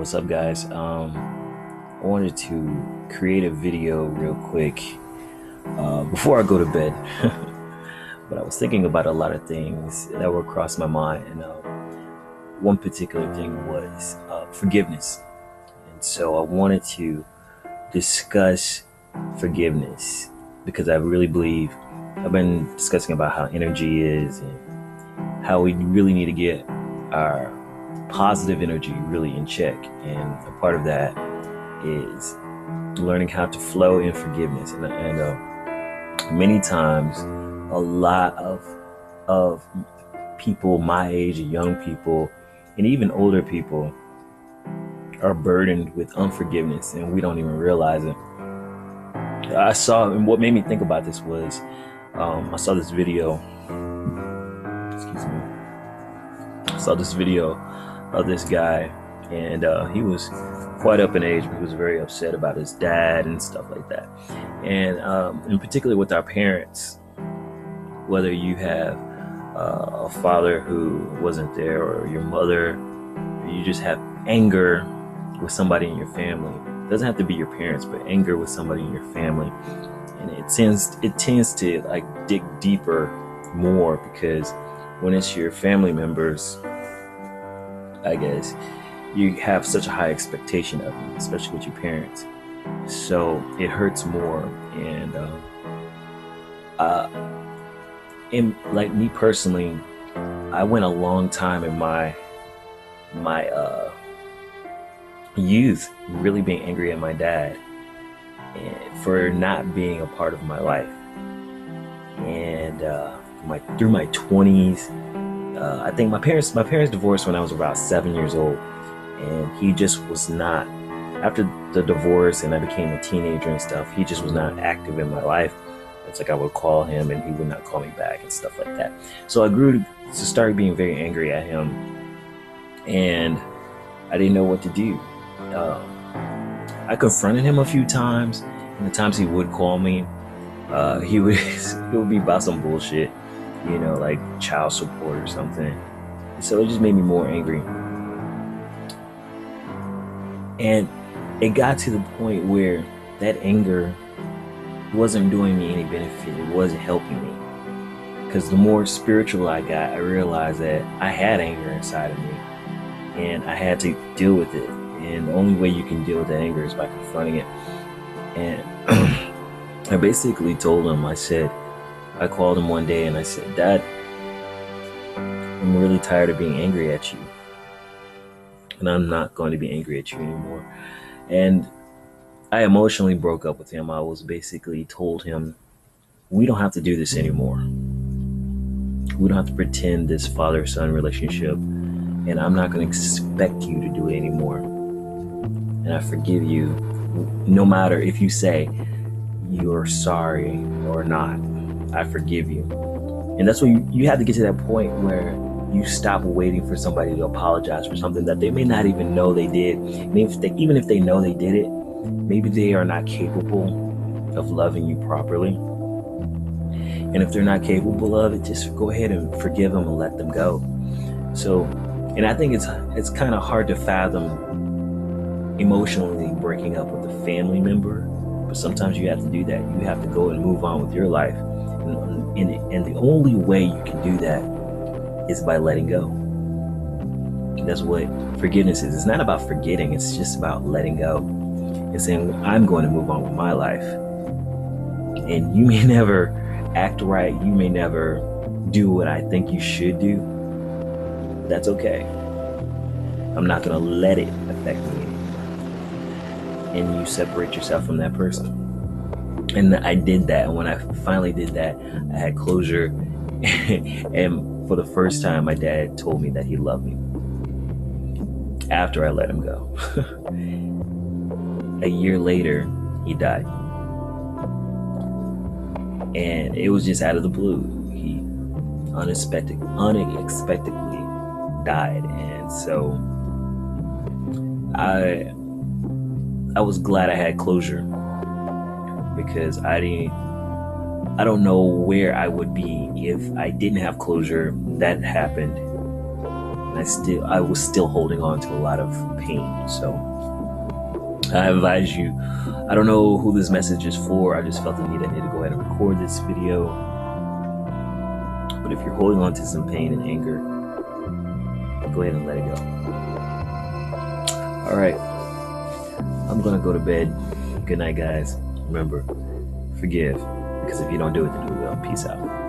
What's up, guys? I wanted to create a video real quick before I go to bed. But I was thinking about a lot of things that were across my mind, and one particular thing was forgiveness. And so I wanted to discuss forgiveness because I really believe I've been discussing about how energy is and how we really need to get our positive energy really in check. And a part of that is learning how to flow in forgiveness. And many times, a lot of people my age, young people, and even older people are burdened with unforgiveness, and we don't even realize it. And what made me think about this was, I saw this video. Excuse me. I saw this video of this guy, and he was quite up in age, but he was very upset about his dad and stuff like that. And in particular with our parents, whether you have a father who wasn't there, or your mother, or you just have anger with somebody in your family. It doesn't have to be your parents, but anger with somebody in your family. And it tends to like dig deeper more, because when it's your family members, I guess you have such a high expectation of them, especially with your parents. So it hurts more. And like me personally, I went a long time in my youth really being angry at my dad and for not being a part of my life. And through my 20s, I think my parents divorced when I was about 7 years old, and he just was not, after the divorce and I became a teenager and stuff, he just was not active in my life. It's like I would call him and he would not call me back and stuff like that. So I grew to start being very angry at him, and I didn't know what to do. I confronted him a few times, and the times he would call me, he would be about some bullshit, like child support or something. So it just made me more angry. And it got to the point where that anger wasn't doing me any benefit. It wasn't helping me. Because the more spiritual I got, I realized that I had anger inside of me, and I had to deal with it. And the only way you can deal with the anger is by confronting it. And I basically told him, I called him one day and I said, "Dad, I'm really tired of being angry at you. And I'm not going to be angry at you anymore." And I emotionally broke up with him. I was basically told him, we don't have to do this anymore. We don't have to pretend this father-son relationship. And I'm not going to expect you to do it anymore. And I forgive you, no matter if you say you're sorry or not. I forgive you. And that's when you have to get to that point where you stop waiting for somebody to apologize for something that they may not even know they did. And even if they know they did it, maybe they are not capable of loving you properly. And if they're not capable of it, just go ahead and forgive them and let them go. So, and I think it's kind of hard to fathom emotionally breaking up with a family member, but sometimes you have to do that. You have to go and move on with your life. And the only way you can do that is by letting go. And that's what forgiveness is. It's not about forgetting. It's just about letting go. It's saying, I'm going to move on with my life. And you may never act right. You may never do what I think you should do. That's okay. I'm not going to let it affect me anymore. And you separate yourself from that person. And I did that. And when I finally did that, I had closure. And for the first time, my dad told me that he loved me after I let him go. A year later, he died. And it was just out of the blue. He unexpectedly died. And so I was glad I had closure, because I don't know where I would be if I didn't have closure. That happened. and I was still holding on to a lot of pain. So I advise you, I don't know who this message is for. I just felt the need, I need to go ahead and record this video. But if you're holding on to some pain and anger, go ahead and let it go. All right, I'm gonna go to bed. Good night, guys. Remember, forgive, because if you don't do it, then who will? Peace out.